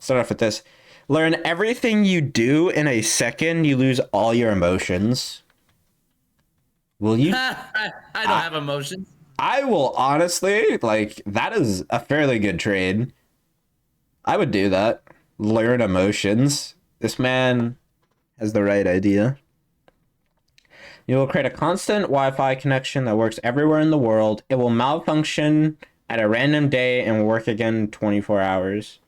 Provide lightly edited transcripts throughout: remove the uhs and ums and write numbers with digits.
Start off with this. Learn everything you do in a second, you lose all your emotions. Will you? I don't I, have emotions. I will honestly, like, that is a fairly good trade. I would do that. Learn emotions. This man has the right idea. You will create a constant Wi-Fi connection that works everywhere in the world. It will malfunction at a random day and work again 24 hours.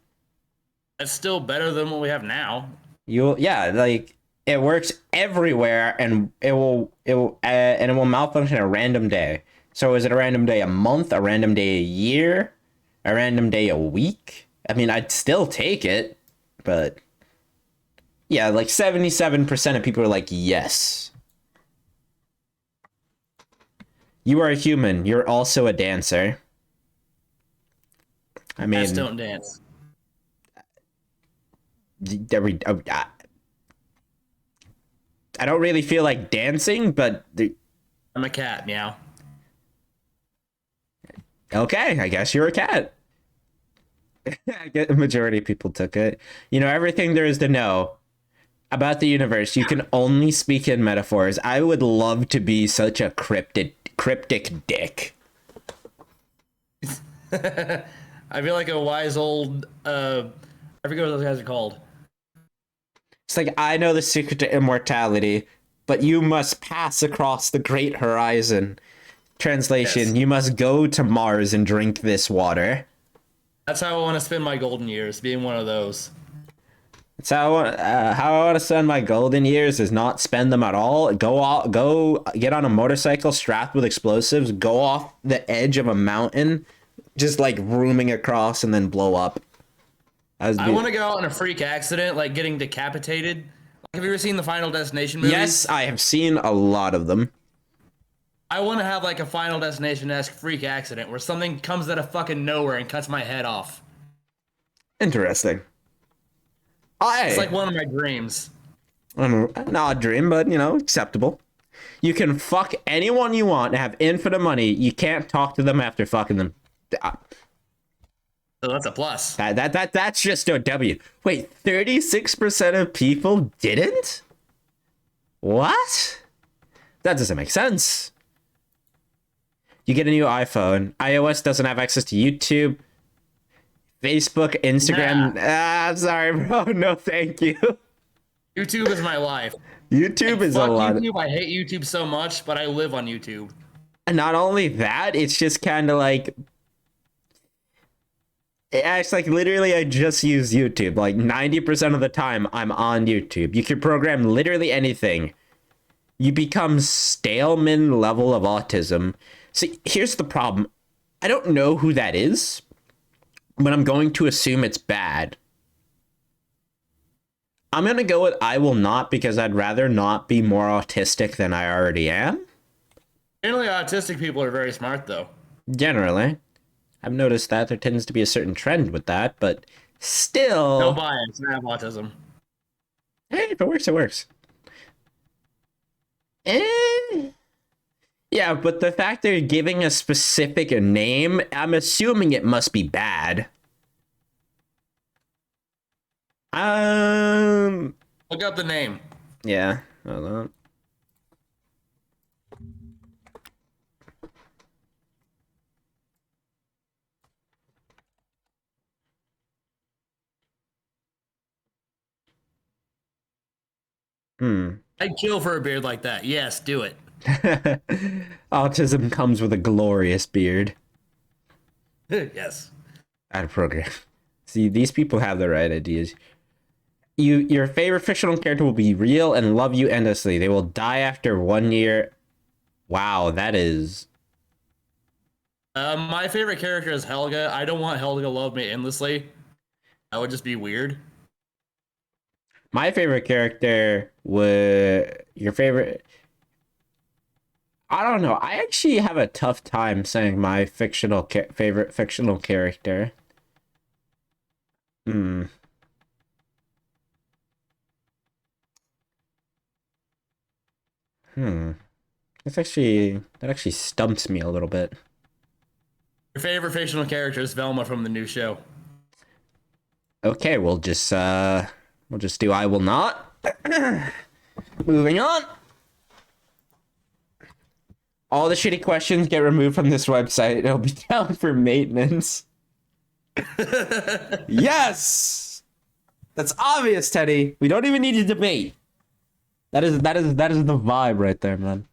That's still better than what we have now. Yeah, like it works everywhere, and it will malfunction a random day. So is it a random day a month, a random day a year, a random day a week? I mean, I'd still take it, but yeah, like 77% of people are like, yes. You are a human. You're also a dancer. I Cats mean, don't dance. every I don't really feel like dancing, but I'm a cat, meow. okay, I guess you're a cat. I get the majority of people took it. You know, everything there is to know about the universe, you can only speak in metaphors. I would love to be such a cryptic dick. I feel like a wise old I forget what those guys are called. It's like I know the secret to immortality, but you must pass across the great horizon. Yes. Translation, you must go to Mars and drink this water. That's how I want to spend my golden years, being one of those. That's how I want to spend my golden years is not spend them at all. Go get on a motorcycle strapped with explosives, go off the edge of a mountain, just like rooming across and then blow up. I want to go out in a freak accident, like getting decapitated. Like, have you ever seen the Final Destination Yes, movies? I have seen a lot of them. I want to have like a Final Destination-esque freak accident where something comes out of fucking nowhere and cuts my head off. Interesting. It's I like one of my dreams. An odd dream, but you know, acceptable. You can fuck anyone you want and have infinite money. You can't talk to them after fucking them. Uh, So that's a plus. that's just a W. Wait, 36% of people didn't? What? That doesn't make sense. You get a new iPhone. iOS doesn't have access to YouTube, Facebook, Nah, Instagram. I'm sorry, bro. No, thank you. YouTube is my life. YouTube Like, is a fuck lot. YouTube. I hate YouTube so much, but I live on YouTube. And not only that, it's just kind of like it's like literally I just use YouTube. Like 90% of the time I'm on YouTube. You can program literally anything. You become Staleman level of autism. See, here's the problem. I don't know who that is, but I'm going to assume it's bad. I'm going to go with I will not because I'd rather not be more autistic than I already am. Generally, autistic people are very smart, though. Generally. I've noticed that there tends to be a certain trend with that, but No still, bias. I have autism. hey, if it works, it works. Eh. Yeah, but the fact they're giving a specific name, I'm assuming it must be bad. Um, Look up the name. yeah. Hold on. Hmm. I'd kill for a beard like that. Yes, do it. Autism comes with a glorious beard. Yes. Out of program. See, these people have the right ideas. Your favorite fictional character will be real and love you endlessly. They will die after 1 year. Wow, that is. My favorite character is Helga. I don't want Helga to love me endlessly. That would just be weird. My favorite character would. Your favorite. I don't know. I actually have a tough time saying my favorite fictional character. Hmm. Hmm. That actually stumps me a little bit. Your favorite fictional character is Velma from the new show. Okay, we'll just do I will not. Moving on. All the shitty questions get removed from this website. It'll be down for maintenance. Yes! That's obvious, Teddy. We don't even need to debate. That is the vibe right there, man.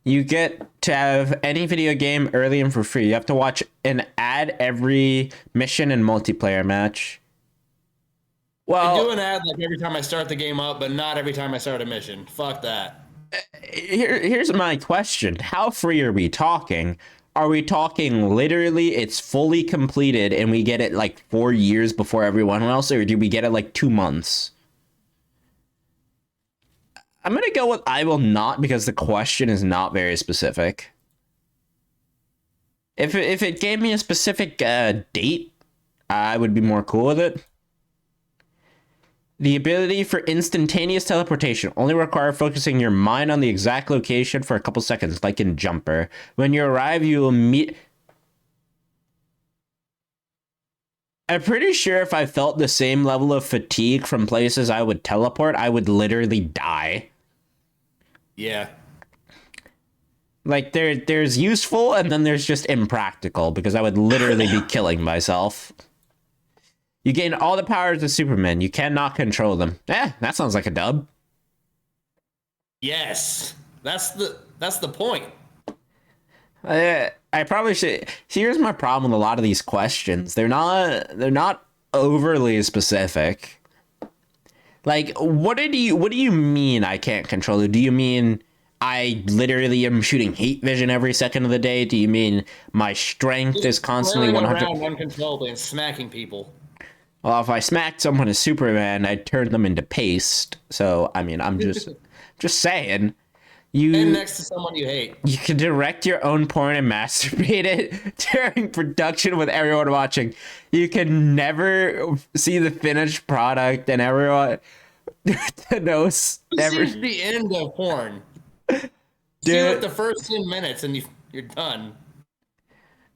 You get to have any video game early and for free. You have to watch an ad every mission and multiplayer match. I do an ad like every time I start the game up, but not every time I start a mission. Fuck that. Here's my question. How free are we talking? Are we talking literally it's fully completed and we get it like 4 years before everyone else, or do we get it like 2 months? I'm gonna go with I will not because the question is not very specific. If it gave me a specific date, I would be more cool with it. The ability for instantaneous teleportation only require focusing your mind on the exact location for a couple seconds, like in Jumper. When you arrive, you will meet. I'm pretty sure if I felt the same level of fatigue from places I would teleport, I would literally die. Yeah. Like there's useful and then there's just impractical because I would literally be killing myself. You gain all the powers of Superman. You cannot control them. That sounds like a dub. Yes. That's the point. I probably should. Here's my problem with a lot of these questions. They're not overly specific. Like, what do you mean I can't control it? Do you mean I literally am shooting heat vision every second of the day? Do you mean my strength is constantly 100? Around uncontrollably and smacking people. Well, if I smacked someone as Superman, I'd turn them into paste. So, I mean, I'm just saying. And next to someone you hate. You can direct your own porn and masturbate it during production with everyone watching. You can never see the finished product and everyone knows. This is the end of porn. See like the first 10 minutes and you're done.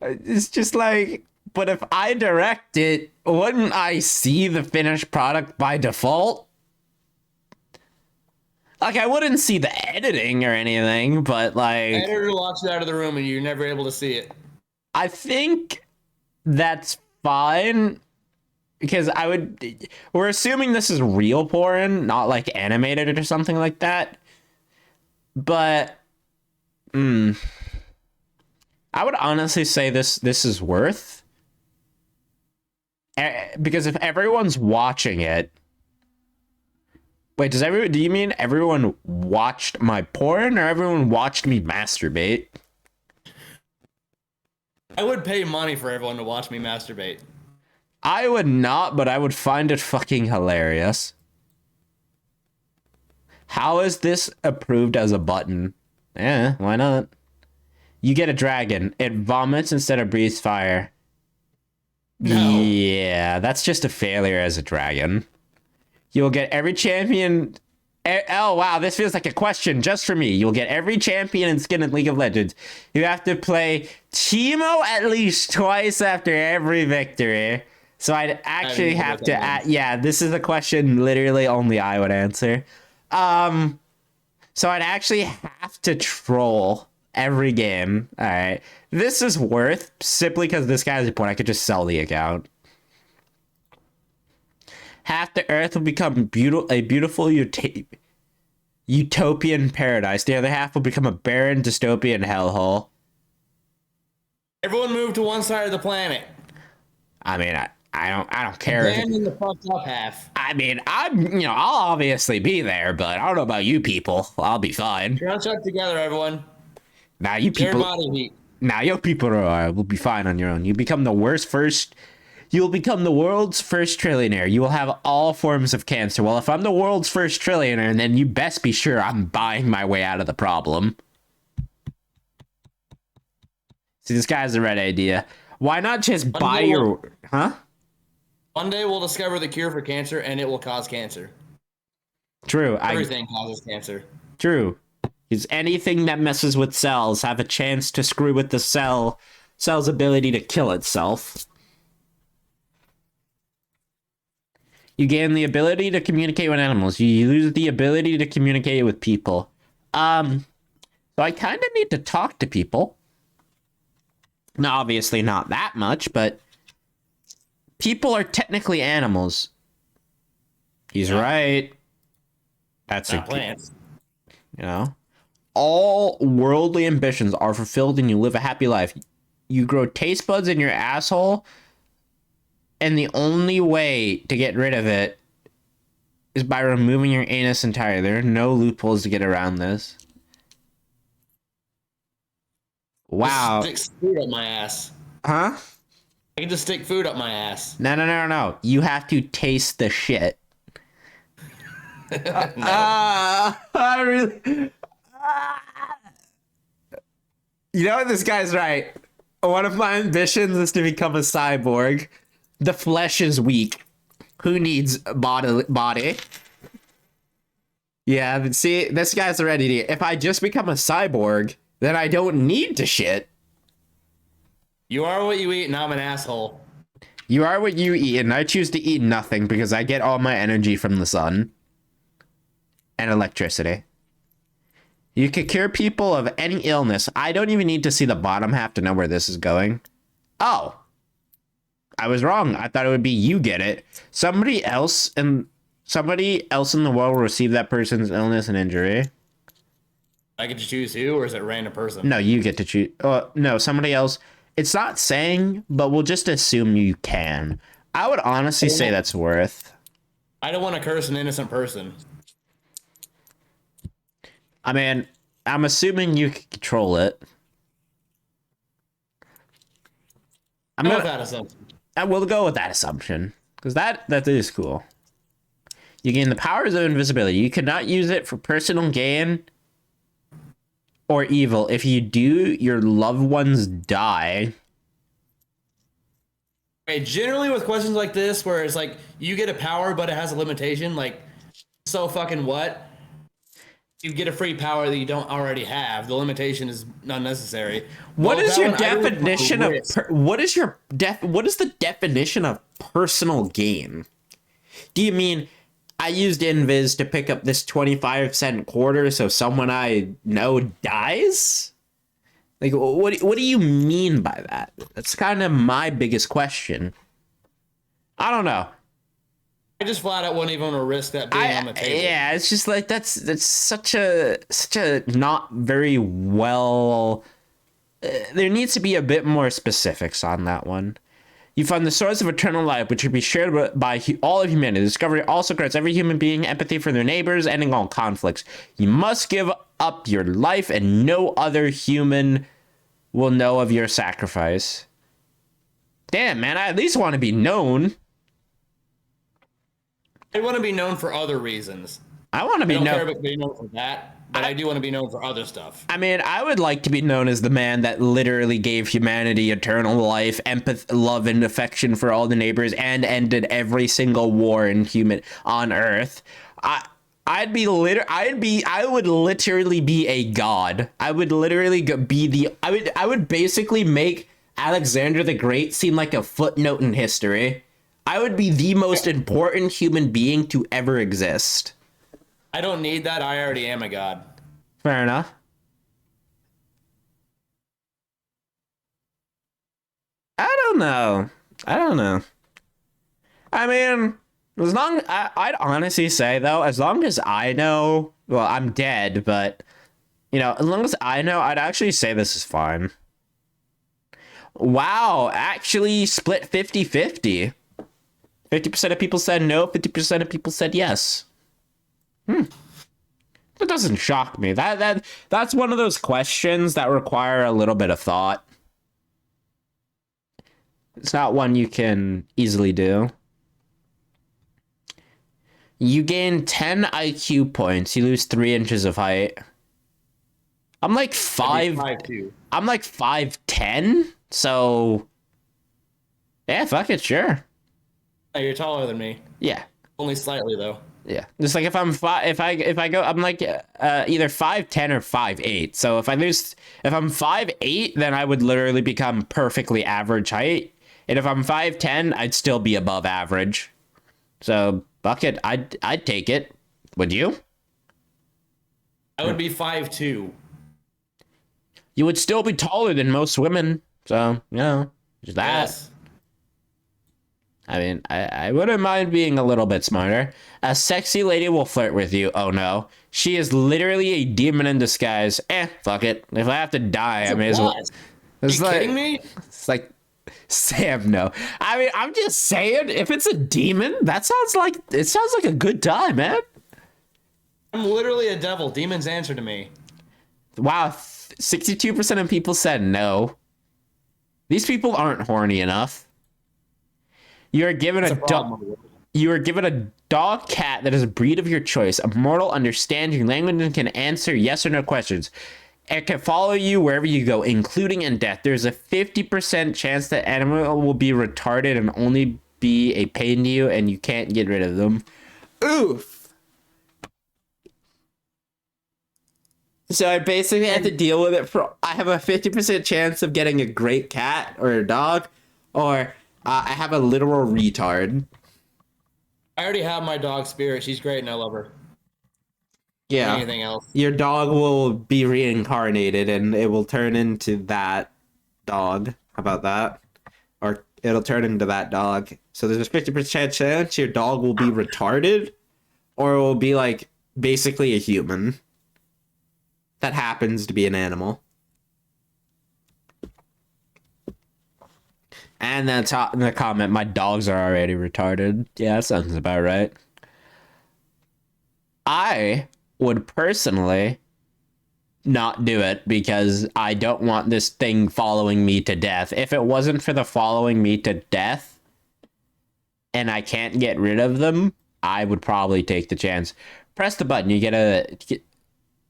It's just like, but if I direct it, wouldn't I see the finished product by default? Like, I wouldn't see the editing or anything, but like... Editor locks you out of the room and you're never able to see it. I think that's fine, because we're assuming this is real porn, not like animated or something like that. But, I would honestly say this is worth... Because if everyone's watching it... Wait, do you mean everyone watched my porn or everyone watched me masturbate? I would pay money for everyone to watch me masturbate. I would not, but I would find it fucking hilarious. How is this approved as a button? Why not? You get a dragon. It vomits instead of breathes fire. No. Yeah, that's just a failure as a dragon. You'll get every champion... Oh, wow, this feels like a question just for me. You'll get every champion and skin in League of Legends. You have to play Teemo at least twice after every victory. So I'd actually have to... Yeah, this is a question literally only I would answer. So I'd actually have to troll every game. All right. This is worth, simply because this guy's a point. I could just sell the account. Half the Earth will become a beautiful utopian paradise. The other half will become a barren dystopian hellhole. Everyone move to one side of the planet. I mean, I don't care. Abandon the fucked up half. I mean, I'll obviously be there, but I don't know about you people. I'll be fine. Crouch up together, everyone. Now you people. Now you people will be fine on your own. You become the You'll become the world's first trillionaire. You will have all forms of cancer. Well, if I'm the world's first trillionaire, then you best be sure I'm buying my way out of the problem. See, this guy has the right idea. Why not just buy your... Huh? One day we'll discover the cure for cancer, and it will cause cancer. True. Everything causes cancer. True. Because anything that messes with cells have a chance to screw with the cell cell's ability to kill itself. You gain the ability to communicate with animals. You lose the ability to communicate with people. So I kind of need to talk to people. Now, obviously not that much, but people are technically animals. He's right. That's Not plants. You know, all worldly ambitions are fulfilled and you live a happy life. You grow taste buds in your asshole, and the only way to get rid of it is by removing your anus entirely. There are no loopholes to get around this. Wow. Just stick food up my ass. Huh? I can just stick food up my ass. No. You have to taste the shit. No. I really. You know what? This guy's right. One of my ambitions is to become a cyborg. The flesh is weak. Who needs body? Yeah, but see, this guy's ready to. If I just become a cyborg, then I don't need to shit. You are what you eat, and I'm an asshole. You are what you eat, and I choose to eat nothing because I get all my energy from the sun and electricity. You could cure people of any illness. I don't even need to see the bottom half to know where this is going. Oh. I was wrong. I thought it would be you get it. Somebody else in the world will receive that person's illness and injury. I get to choose who, or is it a random person? No, you get to choose. No, somebody else. It's not saying, but we'll just assume you can. I would honestly say that's worth. I don't want to curse an innocent person. I mean, I'm assuming you can control it. I'm with that assumption. I will go with that assumption because that is cool. You gain the powers of invisibility. You cannot use it for personal gain or evil. If you do, your loved ones die. Okay, generally with questions like this, where it's like you get a power, but it has a limitation, like, so fucking what? You get a free power that you don't already have. The limitation is unnecessary. What Well, is that your one, I would definition of risk. what is the definition of personal gain? Do you mean I used Invis to pick up this 25-cent quarter so someone I know dies? Like, what do you mean by that? That's kind of my biggest question. I don't know. I just flat out wouldn't even want to risk that being on the table. Yeah, it's just like that's such a not very well. There needs to be a bit more specifics on that one. You find the source of eternal life, which should be shared by all of humanity. The discovery also grants every human being empathy for their neighbors, ending all conflicts. You must give up your life, and no other human will know of your sacrifice. Damn, man, I at least want to be known. I want to be known for other reasons. I want to be I don't known. care about being known for that, but I do want to be known for other stuff. I mean, I would like to be known as the man that literally gave humanity eternal life, empathy, love, and affection for all the neighbors, and ended every single war on Earth. I would literally be a god. I would literally be I would basically make Alexander the Great seem like a footnote in history. I would be the most important human being to ever exist. I don't need that. I already am a god. Fair enough. I don't know. I mean, I'd honestly say though, as long as I know, well, I'm dead, but as long as I know, I'd actually say this is fine. Wow, actually split 50-50. 50% of people said no, 50% of people said yes. That doesn't shock me. That's one of those questions that require a little bit of thought. It's not one you can easily do. You gain 10 IQ points. You lose 3 inches of height. I'm like 5'2". I'm like 5'10", so yeah, fuck it, sure. Hey, you're taller than me. Yeah. Only slightly, though. Yeah, just like if I'm if I go, I'm like either 5'10" or 5'8". So if I'm 5'8", then I would literally become perfectly average height, and if I'm 5'10", I'd still be above average. So fuck it, I'd take it. Would you? I would be 5'2". You would still be taller than most women. So just that. Yes. I mean, I wouldn't mind being a little bit smarter. A sexy lady will flirt with you. Oh no. She is literally a demon in disguise. Fuck it. If I have to die, I may as well. Are you kidding me? It's like, Sam, no. I mean, I'm just saying, if it's a demon, it sounds like a good time, man. I'm literally a devil. Demons answer to me. Wow, 62% of people said no. These people aren't horny enough. You are given You are given a dog cat that is a breed of your choice. A mortal understands your language and can answer yes or no questions. It can follow you wherever you go, including in death. There's a 50% chance that animal will be retarded and only be a pain to you, and you can't get rid of them. Oof. So I basically have to deal with it I have a 50% chance of getting a great cat or a dog, or I have a literal retard. I already have my dog Spirit. She's great and I love her. Yeah. Anything else? Your dog will be reincarnated and it will turn into that dog. How about that? Or it'll turn into that dog. So there's a 50% chance your dog will be retarded, or it will be like basically a human that happens to be an animal. And that's in the comment, my dogs are already retarded. Yeah, that sounds about right. I would personally not do it because I don't want this thing following me to death. If it wasn't for the following me to death and I can't get rid of them, I would probably take the chance. Press the button,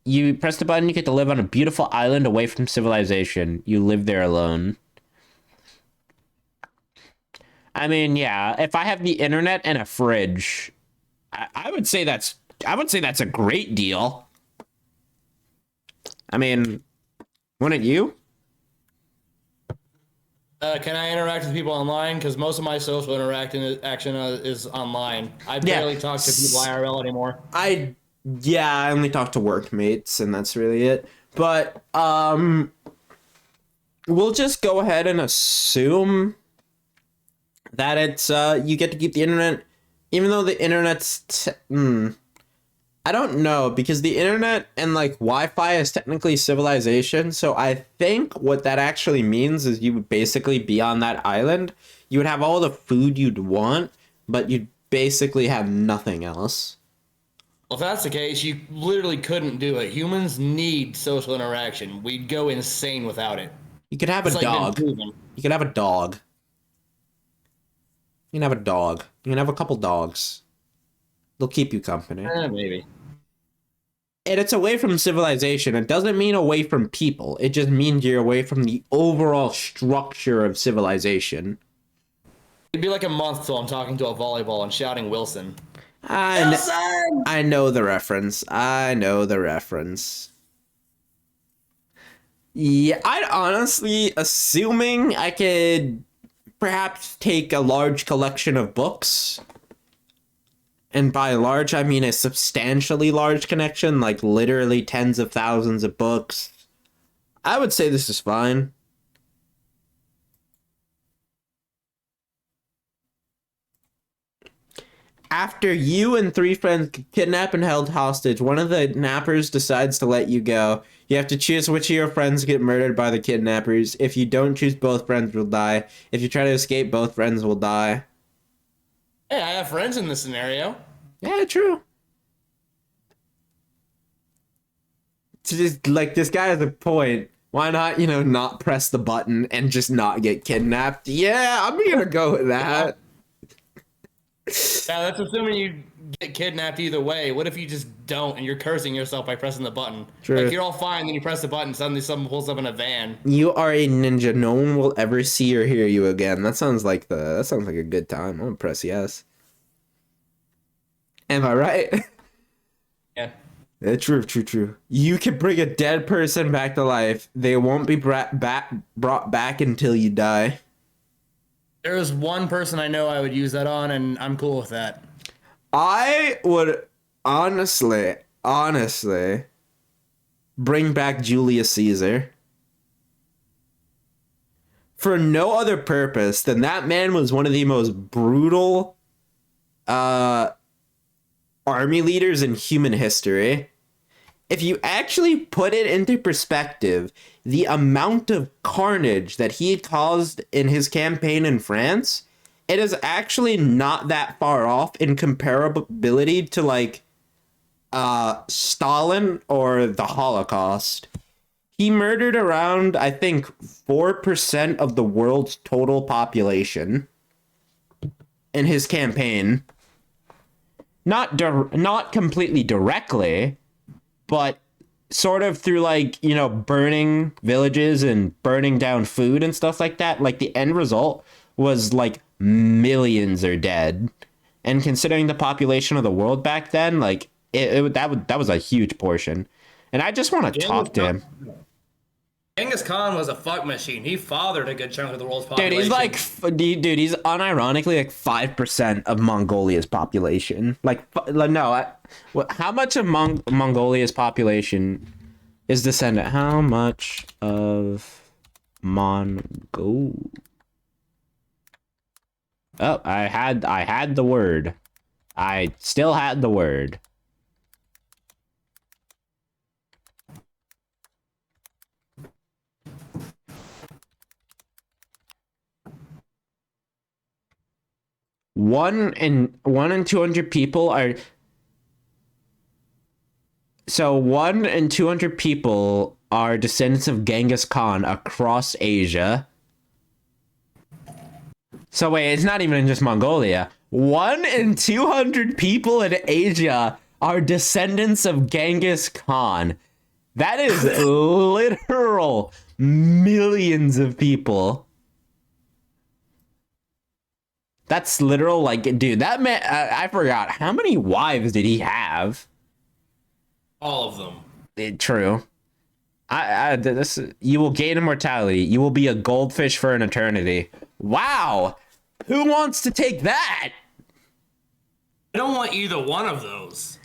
you press the button, you get to live on a beautiful island away from civilization. You live there alone. I mean, yeah, if I have the internet and a fridge, I would say that's a great deal. I mean, wouldn't you? Can I interact with people online? Because most of my social action is online. I barely talk to people IRL anymore. I only talk to workmates, and that's really it. But we'll just go ahead and assume that it's you get to keep the internet, even though the internet's I don't know, because the internet and like Wi-Fi is technically civilization. So I think what that actually means is you would basically be on that island. You would have all the food you'd want, but you'd basically have nothing else. Well, if that's the case, you literally couldn't do it. Humans need social interaction. We'd go insane without it. You could have a dog. You could have a dog. You can have a dog. You can have a couple dogs. They'll keep you company. Maybe. And it's away from civilization. It doesn't mean away from people. It just means you're away from the overall structure of civilization. It'd be like a month till I'm talking to a volleyball and shouting Wilson. I know the reference. Yeah, I'd honestly, assuming I could perhaps take a large collection of books. And by large, I mean a substantially large connection, like literally tens of thousands of books. I would say this is fine. After you and 3 friends get kidnapped and held hostage, one of the nappers decides to let you go. You have to choose which of your friends get murdered by the kidnappers. If you don't choose, both friends will die. If you try to escape, both friends will die. Hey, I have friends in this scenario. Yeah, true. To just, like, this guy has a point. Why not, not press the button and just not get kidnapped? Yeah, I'm gonna go with that. Yeah, that's assuming you get kidnapped either way. What if you just don't and you're cursing yourself by pressing the button? True. Like, you're all fine, then you press the button, suddenly someone pulls up in a van. You are a ninja. No one will ever see or hear you again. That sounds like a good time. I'm gonna press yes. Am I right? Yeah. Yeah, true. You can bring a dead person back to life. They won't be brought back until you die. There is one person I know I would use that on, and I'm cool with that. I would honestly bring back Julius Caesar. For no other purpose than that man was one of the most brutal army leaders in human history. If you actually put it into perspective, the amount of carnage that he had caused in his campaign in France, it is actually not that far off in comparability to like Stalin or the Holocaust. He murdered around, I think, 4% of the world's total population in his campaign. Not completely directly, but sort of through like, you know, burning villages and burning down food and stuff like that. Like the end result was like millions are dead. And considering the population of the world back then, like that was a huge portion. And I just want to talk to him. Genghis Khan was a fuck machine. He fathered a good chunk of the world's population. Dude, he's unironically like 5% of Mongolia's population. How much of Mongolia's population is descendant? How much of Mongol? Oh, I had the word. I still had the word. One in 200 people are. So 1 in 200 people are descendants of Genghis Khan across Asia. So wait, it's not even in just Mongolia. 1 in 200 people in Asia are descendants of Genghis Khan. That is literal millions of people. That's literal, like, dude, that man, I forgot. How many wives did he have? All of them. True. You will gain immortality. You will be a goldfish for an eternity. Wow. Who wants to take that? I don't want either one of those.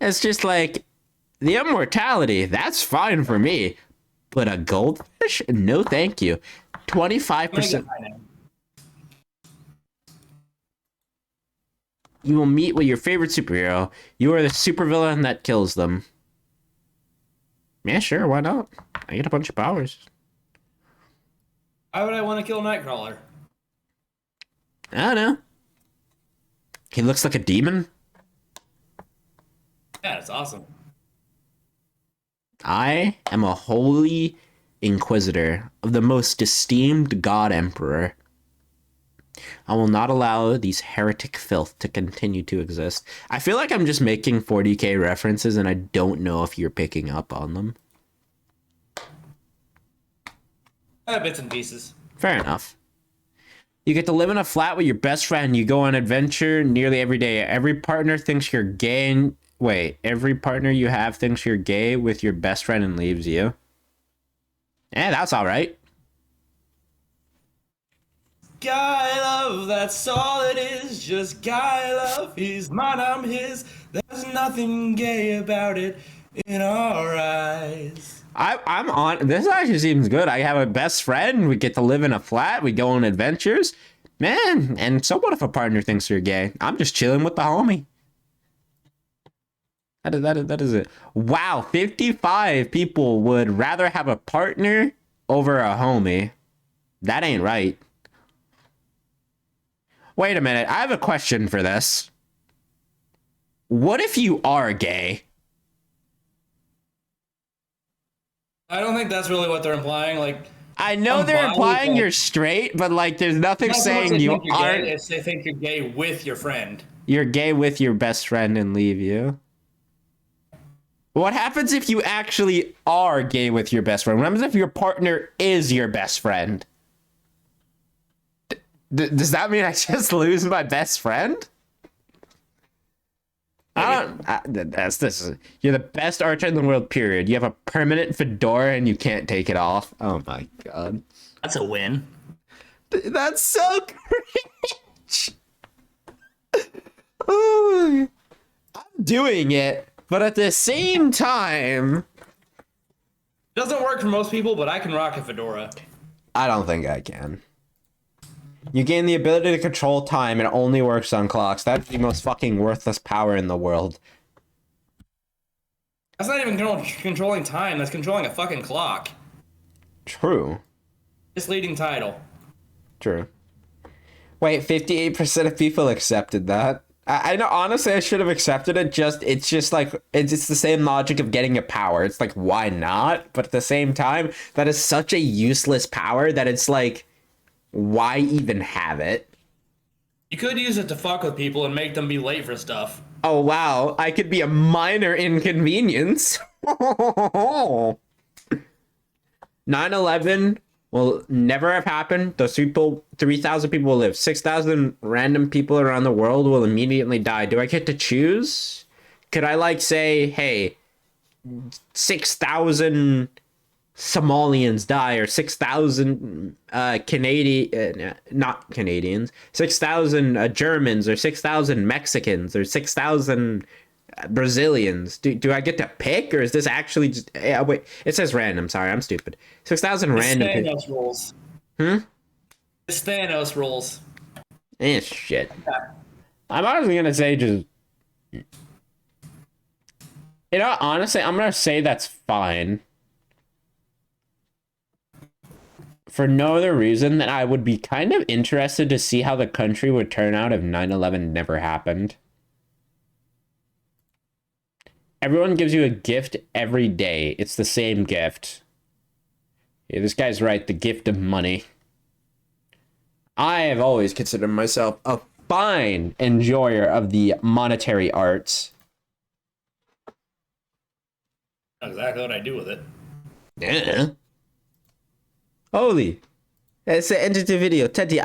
It's just like, the immortality, that's fine for me. But a goldfish? No, thank you. 25%. You will meet with your favorite superhero. You are the supervillain that kills them. Yeah, sure, why not? I get a bunch of powers. Why would I want to kill Nightcrawler? I don't know. He looks like a demon. Yeah, it's awesome. I am a holy inquisitor of the most esteemed God Emperor. I will not allow these heretic filth to continue to exist. I feel like I'm just making 40k references and I don't know if you're picking up on them. Bits and pieces. Fair enough. You get to live in a flat with your best friend. You go on adventure nearly every day. Every partner thinks you're gay. Every partner you have thinks you're gay with your best friend and leaves you. That's all right. Guy love, that's all it is. Just guy love. He's mine, I'm his. There's nothing gay about it in our eyes. I'm on. This actually seems good. I have a best friend. We get to live in a flat. We go on adventures. Man, and so what if a partner thinks you're gay? I'm just chilling with the homie. That is it. Wow, 55 people would rather have a partner over a homie. That ain't right. Wait a minute, I have a question for this. What if you are gay? I don't think that's really what they're implying. Like, I know they're implying you're straight, but like, there's nothing saying you aren't. It's they think you're gay with your friend. You're gay with your best friend and leave you. What happens if you actually are gay with your best friend? What happens if your partner is your best friend? Does that mean I just lose my best friend? That's this. You're the best archer in the world. Period. You have a permanent fedora and you can't take it off. Oh my god. That's a win. That's so cringe. Oh, I'm doing it, but at the same time, Doesn't work for most people, but I can rock a fedora. I don't think I can. You gain the ability to control time and it only works on clocks. That's the most fucking worthless power in the world. That's not even controlling time. That's controlling a fucking clock. True. Misleading title. True. Wait, 58% of people accepted that. I know, honestly, I should have accepted it. It's just like, it's the same logic of getting a power. It's like, why not? But at the same time, that is such a useless power that it's like, why even have it? You could use it to fuck with people and make them be late for stuff. Oh, wow. I could be a minor inconvenience. 9/11 will never have happened. Those people, 3,000 people will live. 6,000 random people around the world will immediately die. Do I get to choose? Could I, like, say, hey, 6,000 Somalians die, or 6,000 Canadian, not Canadians, 6,000 Germans, or 6,000 Mexicans, or 6,000 Brazilians? Do I get to pick, or is this actually just wait, it says random, sorry, I'm stupid. 6,000 random people. Thanos rules. It's Thanos rules. Shit. I'm honestly gonna say just, honestly, I'm gonna say that's fine. For no other reason than I would be kind of interested to see how the country would turn out if 9/11 never happened. Everyone gives you a gift every day. It's the same gift. Yeah, this guy's right. The gift of money. I have always considered myself a fine enjoyer of the monetary arts. That's exactly what I do with it. Yeah. Holy. It's an entity video. Teddy,